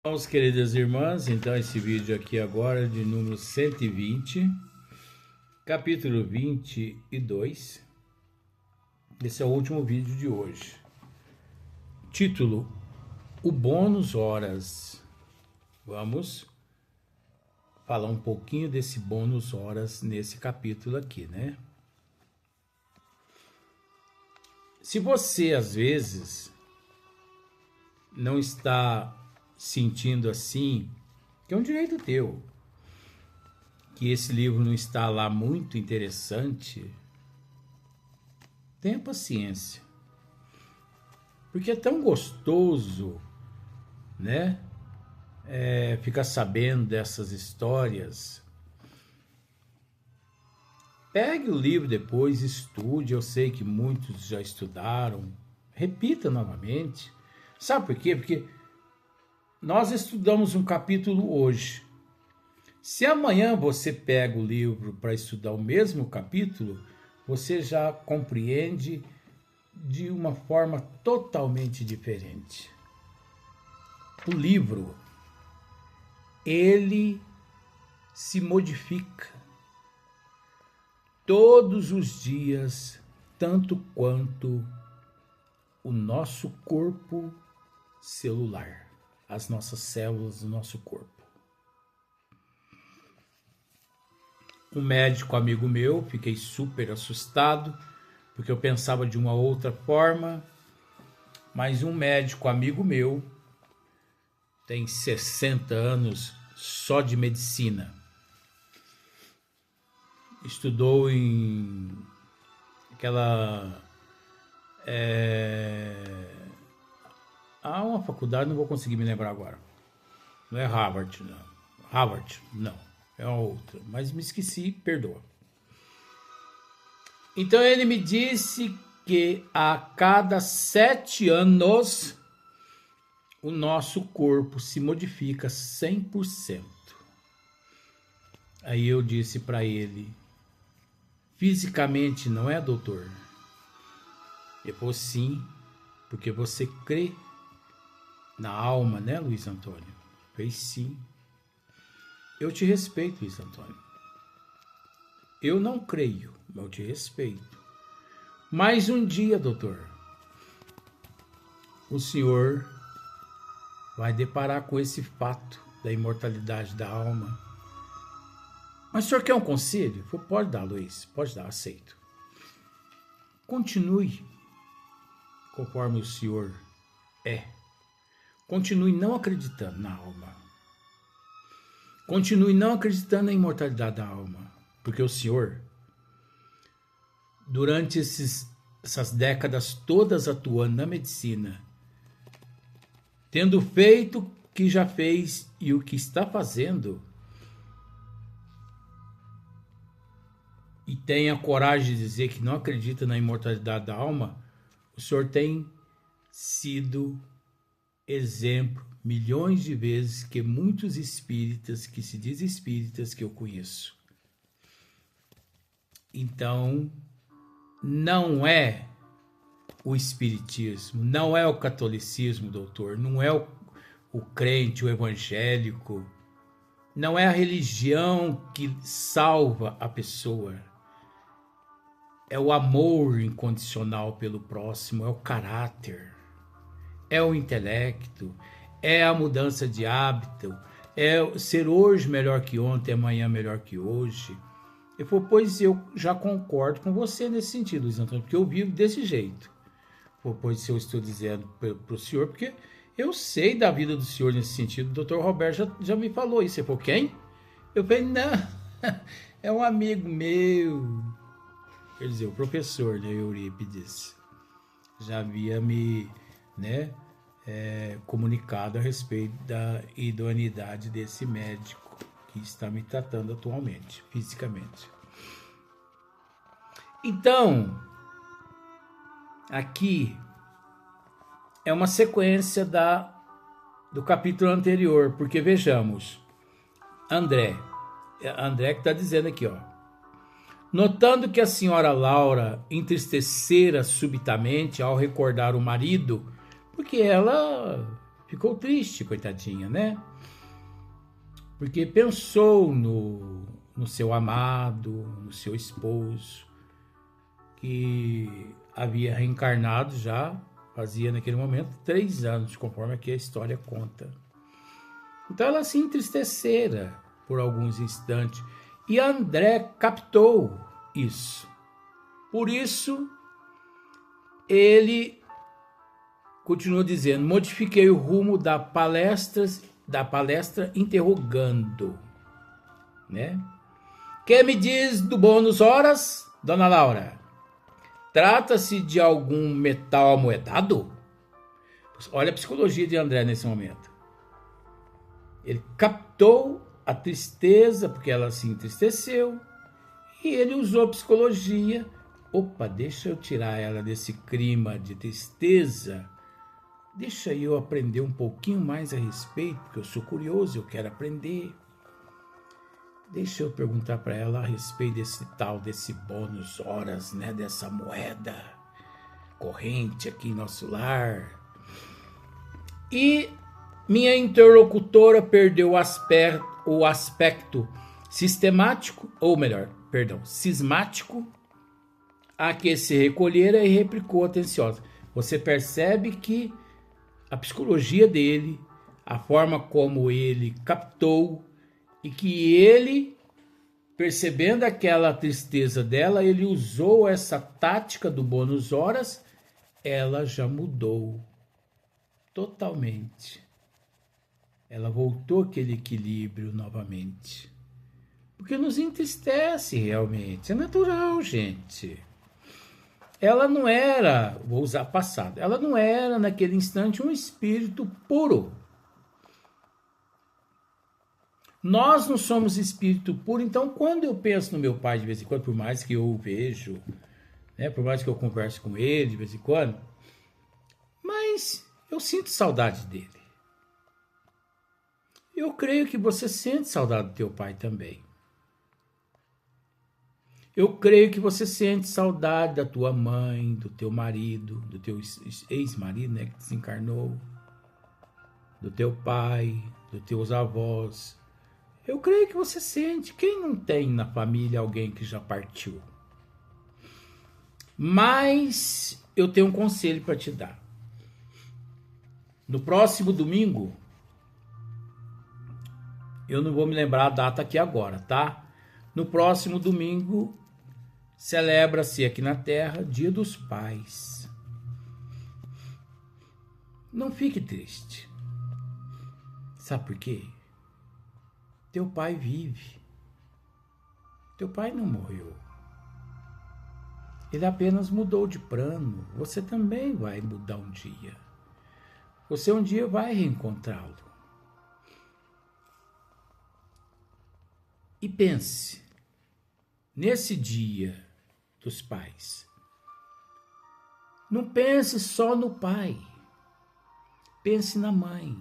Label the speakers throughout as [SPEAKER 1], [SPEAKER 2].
[SPEAKER 1] Vamos, queridas irmãs, então esse vídeo aqui agora de número 120, capítulo 22. Esse é o último vídeo de hoje. Título: O bônus horas. Vamos falar um pouquinho desse bônus horas nesse capítulo aqui, né? Se você às vezes não está sentindo assim, que é um direito teu, que esse livro não está lá muito interessante, tenha paciência, porque é tão gostoso, né? Ficar sabendo dessas histórias. Pegue o livro depois, estude. Eu sei que muitos já estudaram, repita novamente. Sabe por quê? Porque nós estudamos um capítulo hoje. Se amanhã você pega o livro para estudar o mesmo capítulo, você já compreende de uma forma totalmente diferente. O livro, ele se modifica todos os dias, tanto quanto o nosso corpo celular, as nossas células do nosso corpo. Um médico amigo meu, fiquei super assustado, porque eu pensava de uma outra forma, mas um médico amigo meu tem 60 anos só de medicina. Estudou em aquela... uma faculdade, não vou conseguir me lembrar agora. Não é Harvard, não. Harvard, não. É uma outra. Mas me esqueci, perdoa. Então ele me disse que a cada 7 anos o nosso corpo se modifica 100%. Aí eu disse para ele: fisicamente não é, doutor? Ele falou: sim, porque você crê na alma, né, Luiz Antônio? Fez sim. Eu te respeito, Luiz Antônio. Eu não creio, mas eu te respeito. Mas um dia, doutor, o senhor vai deparar com esse fato da imortalidade da alma. Mas o senhor quer um conselho? Eu falei: pode dar, Luiz, pode dar, aceito. Continue conforme o senhor é. Continue não acreditando na alma. Continue não acreditando na imortalidade da alma. Porque o senhor, durante essas décadas todas atuando na medicina, tendo feito o que já fez e o que está fazendo, e tem a coragem de dizer que não acredita na imortalidade da alma, o senhor tem sido exemplo milhões de vezes que muitos espíritas, que se dizem espíritas, que eu conheço. Então, não é o espiritismo, não é o catolicismo, doutor, não é o crente, o evangélico, não é a religião que salva a pessoa. É o amor incondicional pelo próximo, é o caráter, é o intelecto, é a mudança de hábito, é ser hoje melhor que ontem, amanhã melhor que hoje. Eu falei: pois eu já concordo com você nesse sentido, Luiz Antônio, porque eu vivo desse jeito. Eu falei: pois eu estou dizendo para o senhor, porque eu sei da vida do senhor nesse sentido. O doutor Roberto já me falou isso. Ele falou: quem? Eu falei: não, é um amigo meu. Quer dizer, o professor, né, Eurípides, já havia me, comunicado a respeito da idoneidade desse médico que está me tratando atualmente, fisicamente. Então, aqui é uma sequência do capítulo anterior, porque vejamos, André que está dizendo aqui, ó: notando que a senhora Laura entristecera subitamente ao recordar o marido, porque ela ficou triste, coitadinha, né? Porque pensou no seu amado, no seu esposo, que havia reencarnado já, fazia naquele momento 3 anos, conforme aqui a história conta. Então ela se entristecera por alguns instantes e André captou isso. Por isso, ele continuou dizendo: modifiquei o rumo da palestra interrogando, né? Que me diz do bônus horas, dona Laura? Trata-se de algum metal amoedado? Olha a psicologia de André nesse momento. Ele captou a tristeza, porque ela se entristeceu, e ele usou a psicologia. Opa, deixa eu tirar ela desse clima de tristeza. Deixa eu aprender um pouquinho mais a respeito, porque eu sou curioso, eu quero aprender. Deixa eu perguntar para ela a respeito desse bônus horas, né? Dessa moeda corrente aqui em nosso lar. E minha interlocutora perdeu o aspecto sistemático, ou melhor, cismático, a que se recolhera e replicou atenciosa. Você percebe que a psicologia dele, a forma como ele captou, e que ele, percebendo aquela tristeza dela, ele usou essa tática do bônus horas, ela já mudou totalmente. Ela voltou àquele equilíbrio novamente. Porque nos entristece realmente, é natural, gente. Ela não era, vou usar passado, ela não era naquele instante um espírito puro. Nós não somos espírito puro, então quando eu penso no meu pai de vez em quando, por mais que eu o vejo, né, por mais que eu converse com ele de vez em quando, mas eu sinto saudade dele. Eu creio que você sente saudade do teu pai também. Eu creio que você sente saudade da tua mãe, do teu marido, do teu ex-marido, né, que desencarnou, do teu pai, dos teus avós. Eu creio que você sente. Quem não tem na família alguém que já partiu? Mas eu tenho um conselho para te dar. No próximo domingo, eu não vou me lembrar a data aqui agora, tá? No próximo domingo, celebra-se aqui na Terra Dia dos Pais. Não fique triste. Sabe por quê? Teu pai vive. Teu pai não morreu. Ele apenas mudou de plano. Você também vai mudar um dia. Você um dia vai reencontrá-lo. E pense, nesse dia dos pais, não pense só no pai. Pense na mãe.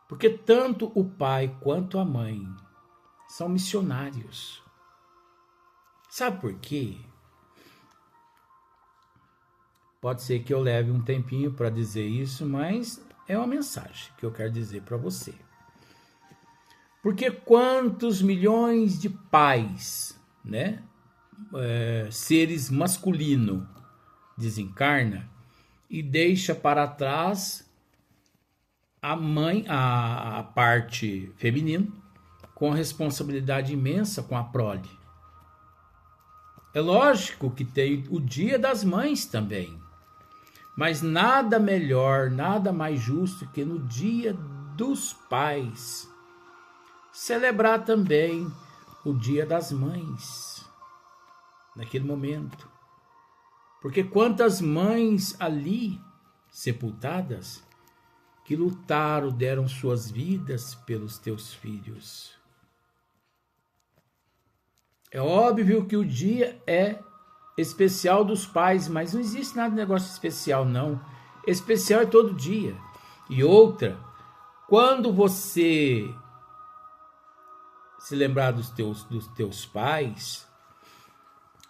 [SPEAKER 1] Porque tanto o pai quanto a mãe são missionários. Sabe por quê? Pode ser que eu leve um tempinho para dizer isso, mas é uma mensagem que eu quero dizer para você. Porque quantos milhões de pais, né, seres masculinos, desencarna e deixa para trás a mãe, a parte feminina, com responsabilidade imensa com a prole. É lógico que tem o Dia das Mães também, mas nada melhor, nada mais justo que no Dia dos Pais celebrar também o Dia das Mães, naquele momento. Porque quantas mães ali sepultadas que lutaram, deram suas vidas pelos teus filhos. É óbvio que o dia é especial dos pais, mas não existe nada de negócio especial, não. Especial é todo dia. E outra, quando você se lembrar dos teus pais,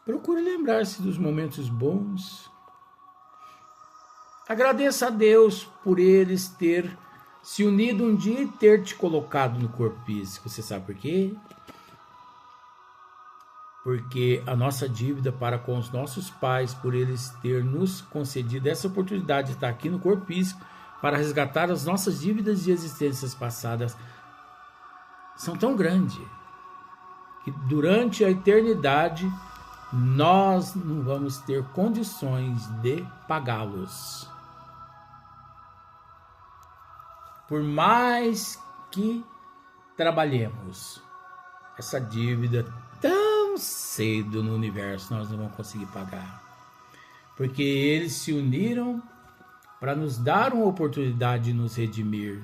[SPEAKER 1] procure lembrar-se dos momentos bons. Agradeça a Deus por eles ter se unido um dia e ter te colocado no corpo físico. Você sabe por quê? Porque a nossa dívida para com os nossos pais, por eles ter nos concedido essa oportunidade de estar aqui no corpo físico para resgatar as nossas dívidas de existências passadas, são tão grandes que durante a eternidade nós não vamos ter condições de pagá-los. Por mais que trabalhemos, essa dívida tão cedo no universo nós não vamos conseguir pagar. Porque eles se uniram para nos dar uma oportunidade de nos redimir.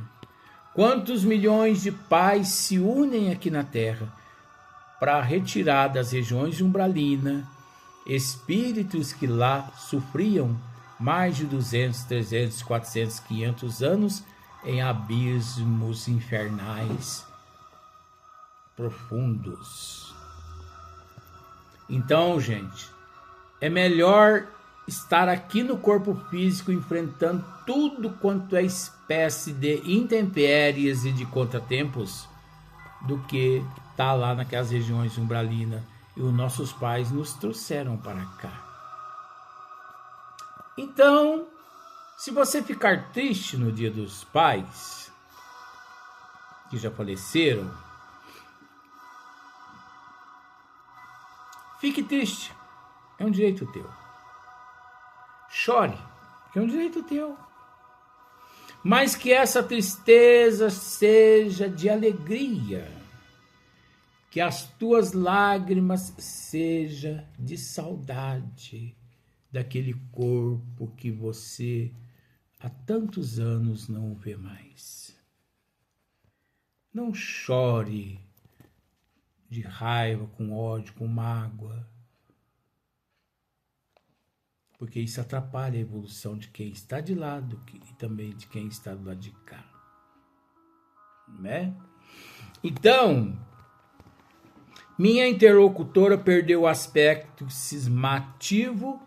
[SPEAKER 1] Quantos milhões de pais se unem aqui na Terra para retirar das regiões umbralinas espíritos que lá sofriam mais de 200, 300, 400, 500 anos em abismos infernais profundos. Então, gente, é melhor estar aqui no corpo físico enfrentando tudo quanto é espécie de intempéries e de contratempos do que estar lá naquelas regiões umbralinas. E os nossos pais nos trouxeram para cá. Então, se você ficar triste no dia dos pais que já faleceram, fique triste, é um direito teu. Chore, que é um direito teu. Mas que essa tristeza seja de alegria, que as tuas lágrimas sejam de saudade daquele corpo que você há tantos anos não vê mais. Não chore de raiva, com ódio, com mágoa, porque isso atrapalha a evolução de quem está de lado e também de quem está do lado de cá, né? Então, minha interlocutora perdeu o aspecto cismativo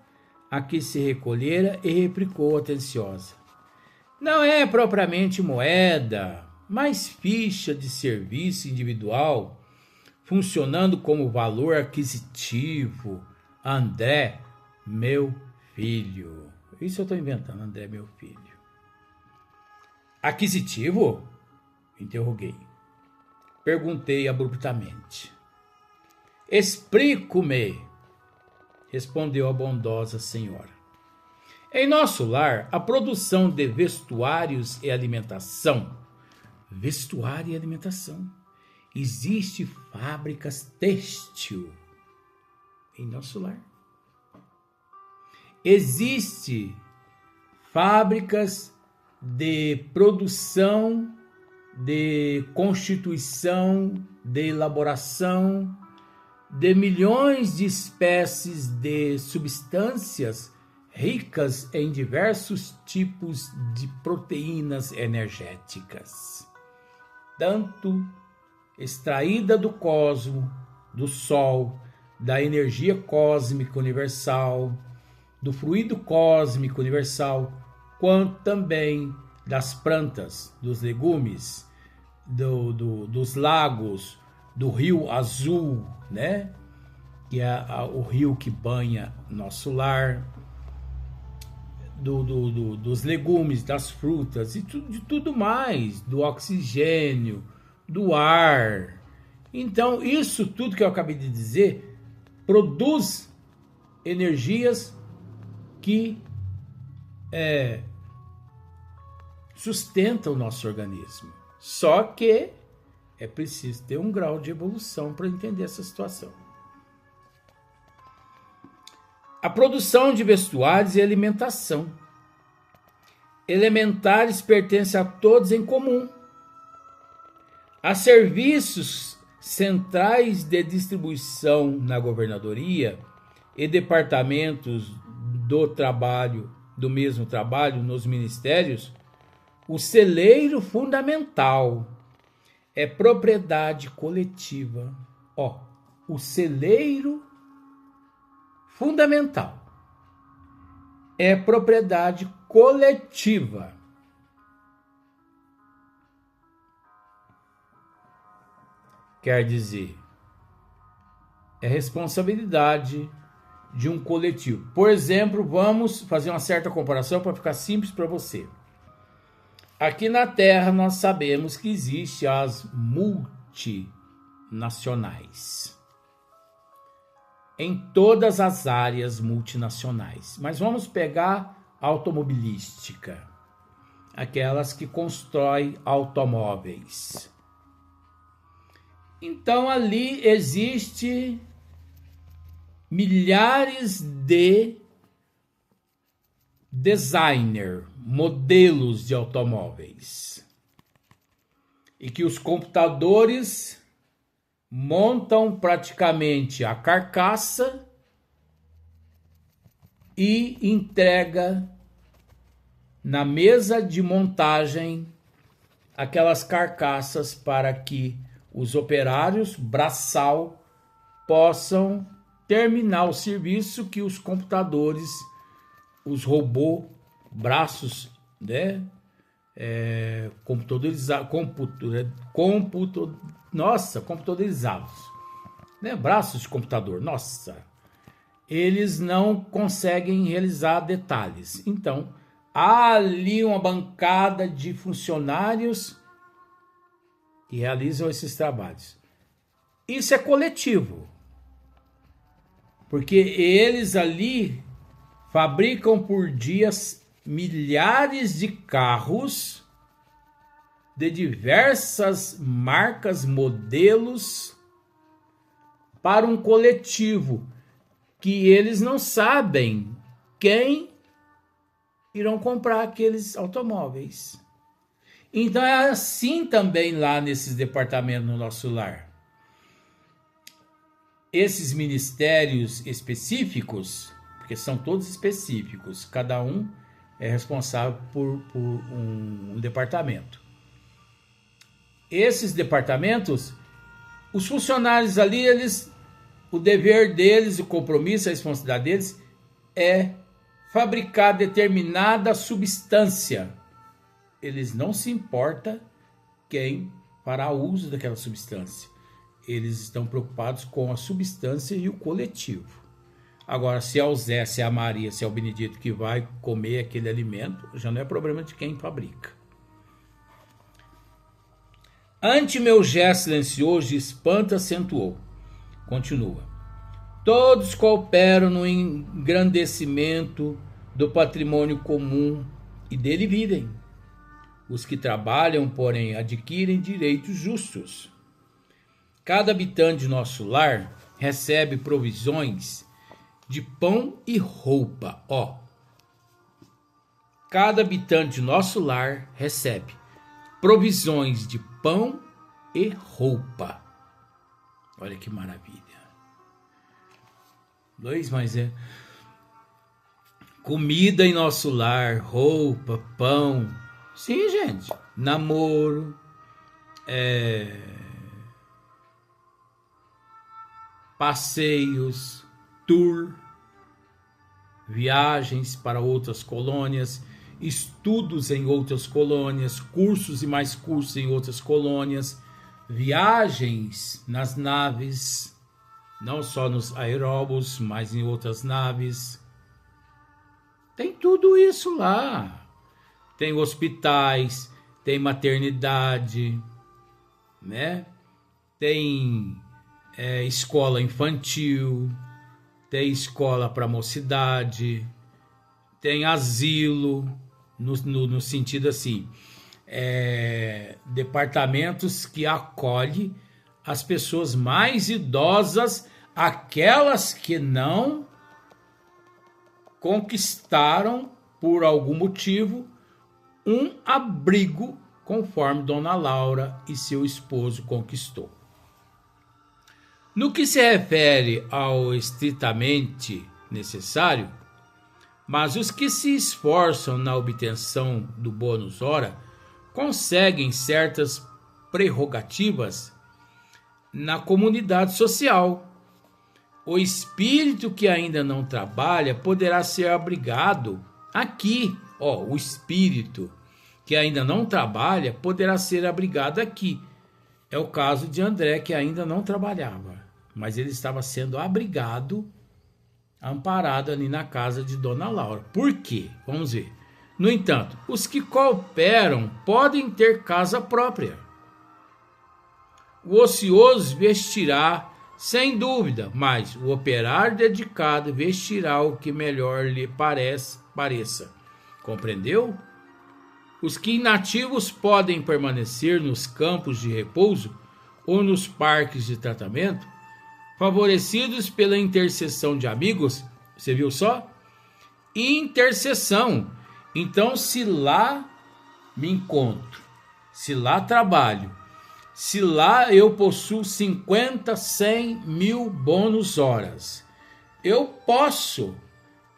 [SPEAKER 1] a que se recolhera e replicou atenciosa. Não é propriamente moeda, mas ficha de serviço individual, funcionando como valor aquisitivo. André, meu filho. Isso eu estou inventando, André, meu filho. Aquisitivo? Interroguei. Perguntei abruptamente. Explico-me, respondeu a bondosa senhora. Em nosso lar, a produção de vestuários e alimentação. Vestuário e alimentação. Existe fábricas têxtil em nosso lar. Existe fábricas de produção, de constituição, de elaboração de milhões de espécies de substâncias ricas em diversos tipos de proteínas energéticas, tanto extraída do cosmo, do Sol, da energia cósmica universal, do fluido cósmico universal, quanto também das plantas, dos legumes, dos lagos, do rio azul, né? Que é o rio que banha nosso lar, dos legumes, das frutas e de tudo mais, do oxigênio, do ar. Então, isso tudo que eu acabei de dizer produz energias que sustentam o nosso organismo. Só que é preciso ter um grau de evolução para entender essa situação. A produção de vestuários e alimentação. Elementares pertencem a todos em comum. Há serviços centrais de distribuição na governadoria e departamentos do mesmo trabalho nos ministérios. O celeiro fundamental é propriedade coletiva. O celeiro fundamental é propriedade coletiva. Quer dizer, é responsabilidade de um coletivo. Por exemplo, vamos fazer uma certa comparação para ficar simples para você. Aqui na Terra nós sabemos que existem as multinacionais. Em todas as áreas multinacionais. Mas vamos pegar a automobilística. Aquelas que constroem automóveis. Então ali existe milhares de designer, modelos de automóveis. E que os computadores montam praticamente a carcaça e entrega na mesa de montagem aquelas carcaças para que os operários braçal possam terminar o serviço que os computadores, os robôs, braços, né? Computadorizados, né? Braços de computador, nossa, eles não conseguem realizar detalhes. Então, há ali uma bancada de funcionários que realizam esses trabalhos. Isso é coletivo, porque eles ali fabricam por dia milhares de carros de diversas marcas, modelos, para um coletivo que eles não sabem quem irão comprar aqueles automóveis. Então é assim também lá nesses departamentos no nosso lar. Esses ministérios específicos, porque são todos específicos, cada um é responsável por um departamento. Esses departamentos, os funcionários ali, o dever deles, o compromisso, a responsabilidade deles é fabricar determinada substância. Eles não se importam quem fará uso daquela substância. Eles estão preocupados com a substância e o coletivo. Agora, se é o Zé, se é a Maria, se é o Benedito que vai comer aquele alimento, já não é problema de quem fabrica. Ante meu gesto silencioso de espanto acentuou. Continua. Todos cooperam no engrandecimento do patrimônio comum e dele vivem. Os que trabalham, porém, adquirem direitos justos. Cada habitante de nosso lar recebe provisões de pão e roupa. Cada habitante de nosso lar recebe provisões de pão e roupa. Olha que maravilha. Comida em nosso lar, roupa, pão. Sim, gente. Namoro, passeios, tour, viagens para outras colônias, estudos em outras colônias, cursos e mais cursos em outras colônias, viagens nas naves, não só nos aeróbus, mas em outras naves. Tem tudo isso lá. Tem hospitais, tem maternidade, né? Tem escola infantil, tem escola para mocidade, tem asilo, no sentido assim, departamentos que acolhem as pessoas mais idosas, aquelas que não conquistaram, por algum motivo, um abrigo conforme Dona Laura e seu esposo conquistou. No que se refere ao estritamente necessário, mas os que se esforçam na obtenção do bônus hora conseguem certas prerrogativas na comunidade social. O espírito que ainda não trabalha poderá ser abrigado aqui Ó, o espírito que ainda não trabalha poderá ser abrigado aqui. É o caso de André, que ainda não trabalhava, mas ele estava sendo abrigado, amparado ali na casa de Dona Laura. Por quê? Vamos ver. No entanto, os que cooperam podem ter casa própria. O ocioso vestirá, sem dúvida, mas o operário dedicado vestirá o que melhor lhe pareça. Compreendeu? Os que inativos podem permanecer nos campos de repouso ou nos parques de tratamento, favorecidos pela intercessão de amigos. Você viu só? Intercessão. Então, se lá me encontro, se lá trabalho, se lá eu possuo 50, 100 mil bônus horas, eu posso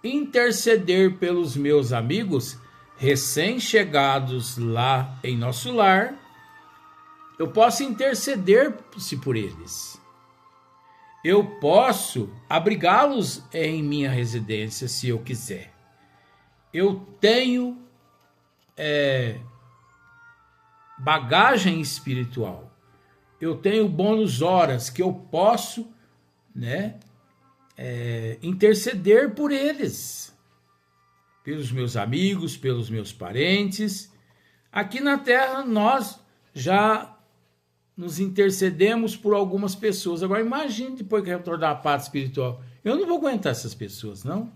[SPEAKER 1] interceder pelos meus amigos recém-chegados lá em nosso lar. Eu posso interceder-se por eles. Eu posso abrigá-los em minha residência se eu quiser. Eu tenho bagagem espiritual. Eu tenho bônus horas que eu posso, interceder por eles, pelos meus amigos, pelos meus parentes. Aqui na Terra nós já nos intercedemos por algumas pessoas. Agora imagine depois que retornar a pátria espiritual. Eu não vou aguentar essas pessoas, não.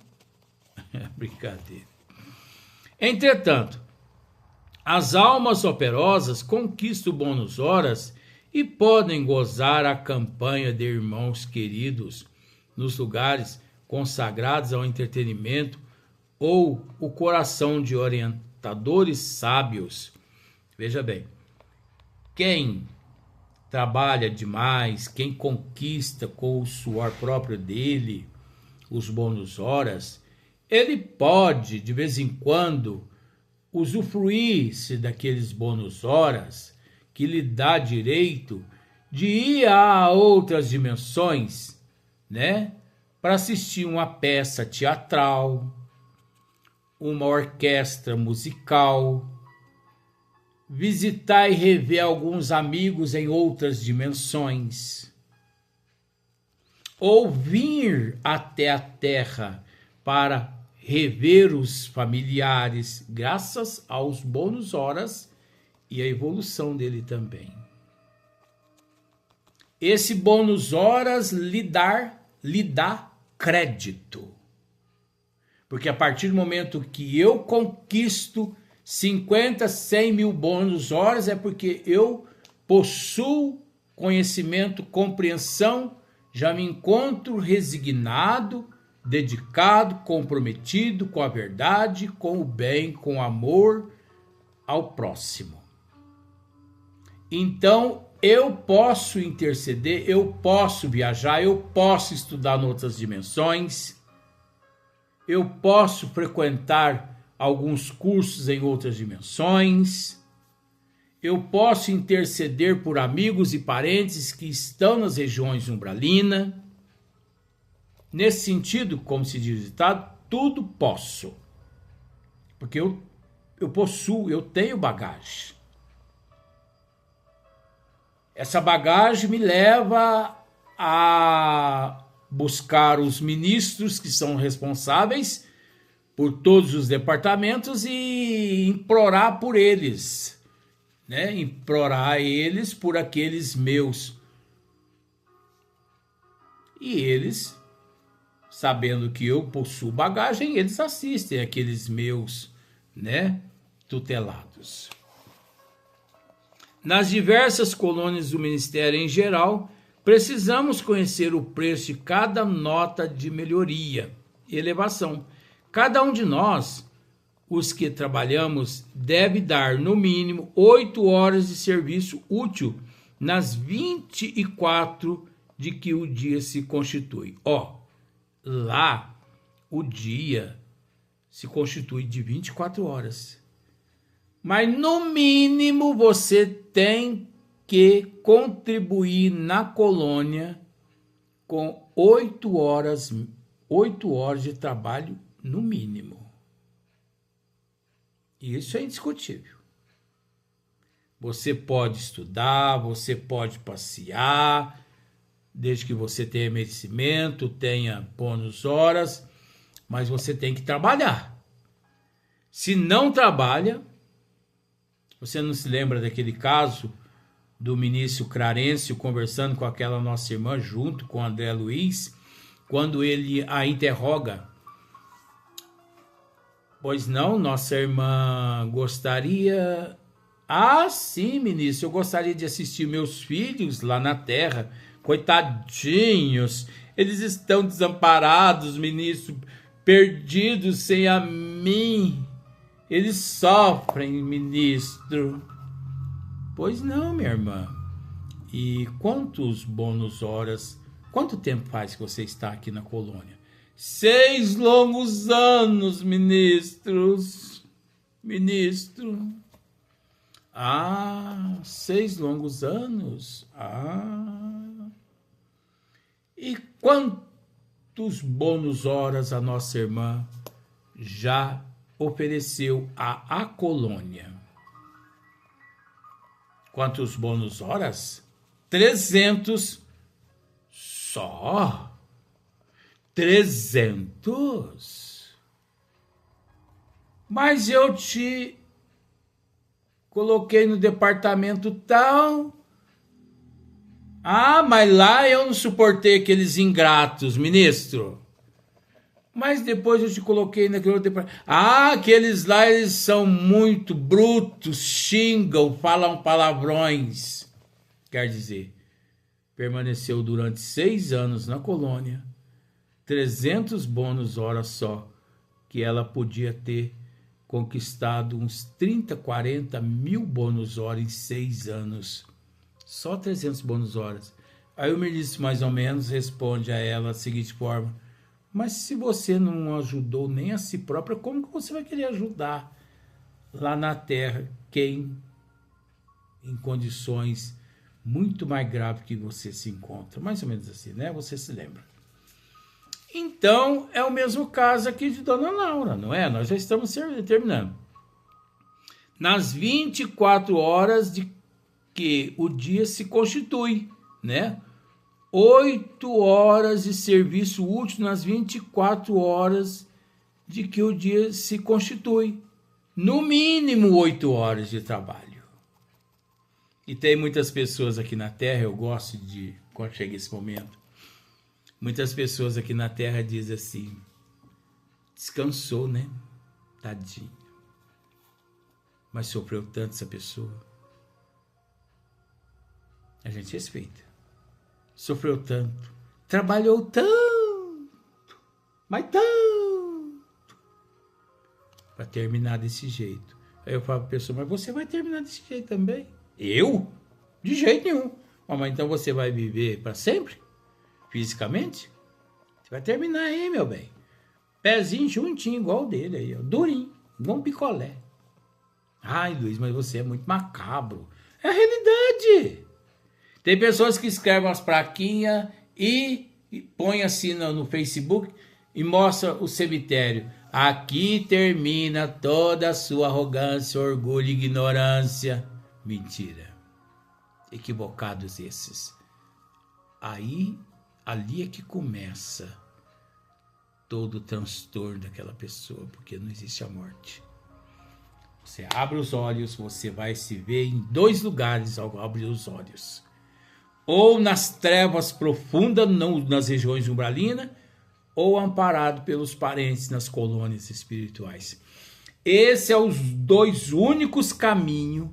[SPEAKER 1] É brincadeira. Entretanto, as almas operosas conquistam bônus horas e podem gozar a campanha de irmãos queridos nos lugares consagrados ao entretenimento ou o coração de orientadores sábios. Veja bem, quem trabalha demais, quem conquista com o suor próprio dele os bônus horas, ele pode, de vez em quando, usufruir-se daqueles bônus horas que lhe dá direito de ir a outras dimensões, para assistir uma peça teatral, uma orquestra musical, visitar e rever alguns amigos em outras dimensões, ou vir até a Terra para rever os familiares, graças aos bônus horas e a evolução dele também. Esse bônus horas lhe dá crédito. Porque a partir do momento que eu conquisto 50, 100 mil bônus horas, é porque eu possuo conhecimento, compreensão, já me encontro resignado, dedicado, comprometido com a verdade, com o bem, com o amor ao próximo. Então, eu posso interceder, eu posso viajar, eu posso estudar em outras dimensões, eu posso frequentar alguns cursos em outras dimensões, eu posso interceder por amigos e parentes que estão nas regiões umbralinas. Nesse sentido, como se diz o ditado, tudo posso. Porque eu possuo, eu tenho bagagem. Essa bagagem me leva a buscar os ministros que são responsáveis por todos os departamentos e implorar por eles, implorar eles por aqueles meus. E eles, sabendo que eu possuo bagagem, eles assistem aqueles meus, tutelados. Nas diversas colônias do Ministério em geral, precisamos conhecer o preço de cada nota de melhoria e elevação. Cada um de nós, os que trabalhamos, deve dar no mínimo 8 horas de serviço útil nas 24 de que o dia se constitui. Lá o dia se constitui de 24 horas. Mas no mínimo você tem que contribuir na colônia com 8 horas de trabalho no mínimo. Isso é indiscutível. Você pode estudar, você pode passear, desde que você tenha merecimento, tenha bônus horas, mas você tem que trabalhar. Se não trabalha, você não se lembra daquele caso do ministro Clarencio conversando com aquela nossa irmã, junto com André Luiz, quando ele a interroga: pois não, nossa irmã gostaria... Ah, sim, ministro, eu gostaria de assistir meus filhos lá na terra. Coitadinhos, eles estão desamparados, ministro, perdidos sem a mim. Eles sofrem, ministro. Pois não, minha irmã. E quantos bônus horas, quanto tempo faz que você está aqui na colônia? 6 longos anos, ministros. Ministro. Ah, 6 longos anos? Ah. E quantos bônus horas a nossa irmã já ofereceu à colônia? Quantos bônus horas? 300. Só? 300? Mas eu te coloquei no departamento tal. Ah, mas lá eu não suportei aqueles ingratos, ministro. Mas depois eu te coloquei naquele outro departamento. Ah, aqueles lá, eles são muito brutos, xingam, falam palavrões. Quer dizer, permaneceu durante 6 anos na colônia, 300 bônus horas só, que ela podia ter conquistado uns 30, 40 mil bônus horas em 6 anos. Só 300 bônus horas. Aí o ministro mais ou menos responde a ela da seguinte forma: mas se você não ajudou nem a si própria, como que você vai querer ajudar lá na terra quem em condições muito mais graves que você se encontra? Mais ou menos assim, né? Você se lembra. Então, é o mesmo caso aqui de Dona Laura, não é? Nós já estamos terminando. Nas 24 horas de que o dia se constitui, né? 8 horas de serviço útil nas 24 horas de que o dia se constitui. No mínimo 8 horas de trabalho. E tem muitas pessoas aqui na Terra, eu gosto de, quando chega esse momento, muitas pessoas aqui na Terra dizem assim: descansou, né? Tadinho. Mas sofreu tanto essa pessoa. A gente respeita. Sofreu tanto. Trabalhou tanto. Mas tanto. Para terminar desse jeito. Aí eu falo para a pessoa: mas você vai terminar desse jeito também? Eu? De jeito nenhum. Mas então você vai viver para sempre? Fisicamente? Você vai terminar aí, meu bem. Pezinho juntinho, igual o dele aí, ó. Durinho, igual um picolé. Ai, Luiz, mas você é muito macabro. É a realidade. Tem pessoas que escrevem umas plaquinhas e põem assim no Facebook e mostra o cemitério. Aqui termina toda a sua arrogância, orgulho e ignorância. Mentira. Equivocados esses. Ali é que começa todo o transtorno daquela pessoa, porque não existe a morte. Você abre os olhos, você vai se ver em 2 lugares ao abrir os olhos. Ou nas trevas profundas, nas regiões umbralinas, ou amparado pelos parentes nas colônias espirituais. Esses são os 2 únicos caminhos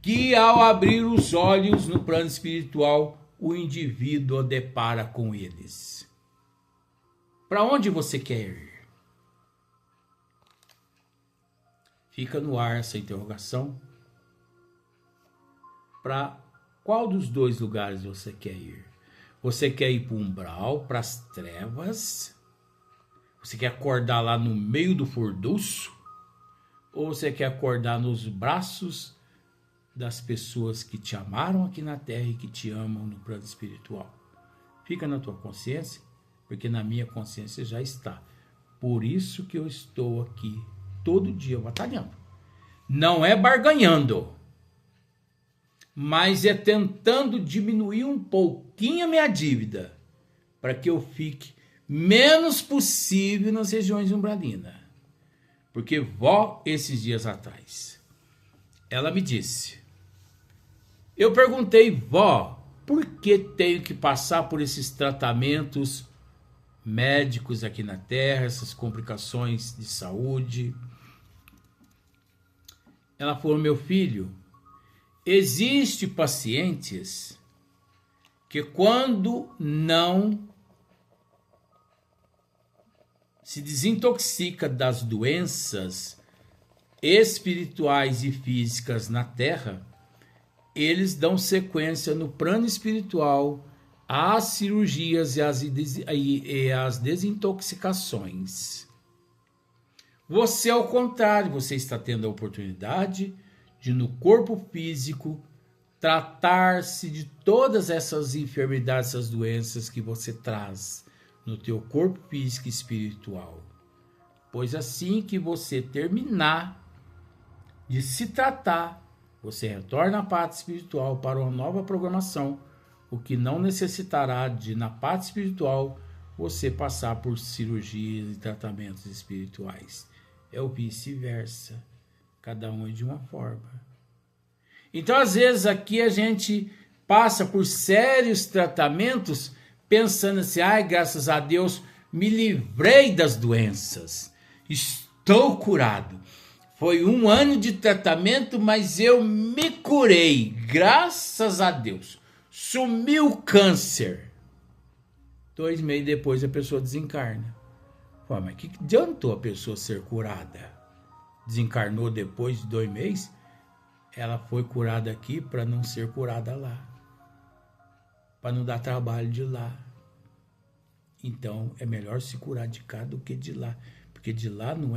[SPEAKER 1] que, ao abrir os olhos no plano espiritual, o indivíduo depara com eles. Para onde você quer ir? Fica no ar essa interrogação. Para qual dos 2 lugares você quer ir? Você quer ir para o umbral, para as trevas? Você quer acordar lá no meio do furdunço? Ou você quer acordar nos braços das pessoas que te amaram aqui na Terra e que te amam no plano espiritual? Fica na tua consciência, porque na minha consciência já está. Por isso que eu estou aqui todo dia batalhando. Não é barganhando, mas é tentando diminuir um pouquinho a minha dívida, para que eu fique menos possível nas regiões umbralinas. Porque vó, esses dias atrás, ela me disse, eu perguntei, vó, por que tenho que passar por esses tratamentos médicos aqui na Terra, essas complicações de saúde? Ela falou, meu filho, existem pacientes que quando não se desintoxica das doenças espirituais e físicas na Terra, eles dão sequência no plano espiritual às cirurgias e às desintoxicações. Você, ao contrário, você está tendo a oportunidade de, no corpo físico, tratar-se de todas essas enfermidades, essas doenças que você traz no teu corpo físico e espiritual. Pois assim que você terminar de se tratar, você retorna à parte espiritual para uma nova programação, o que não necessitará de, na parte espiritual, você passar por cirurgias e tratamentos espirituais. É o vice-versa. Cada um é de uma forma. Então, às vezes, aqui a gente passa por sérios tratamentos pensando assim, ai, graças a Deus, me livrei das doenças. Estou curado. Foi 1 ano de tratamento, mas eu me curei. Graças a Deus. Sumiu o câncer. 2 meses depois a pessoa desencarna. Pô, mas que adiantou a pessoa ser curada? Desencarnou depois de 2 meses? Ela foi curada aqui para não ser curada lá. Para não dar trabalho de lá. Então é melhor se curar de cá do que de lá. Porque de lá não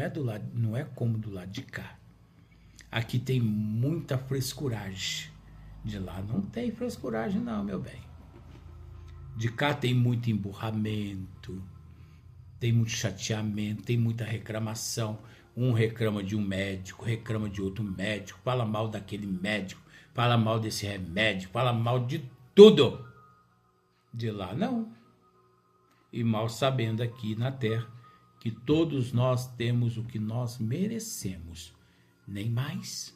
[SPEAKER 1] é como do lado de cá. Aqui tem muita frescuragem. De lá não tem frescuragem não, meu bem. De cá tem muito emburramento, tem muito chateamento, tem muita reclamação. Um reclama de um médico, reclama de outro médico, fala mal daquele médico, fala mal desse remédio, fala mal de tudo. De lá não. E mal sabendo aqui na Terra que todos nós temos o que nós merecemos, nem mais,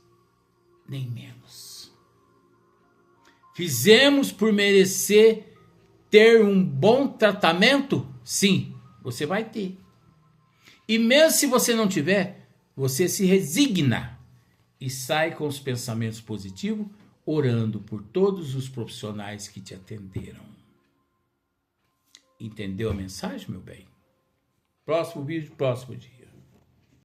[SPEAKER 1] nem menos. Fizemos por merecer ter um bom tratamento? Sim, você vai ter. E mesmo se você não tiver, você se resigna e sai com os pensamentos positivos, orando por todos os profissionais que te atenderam. Entendeu a mensagem, meu bem? Próximo vídeo, próximo dia.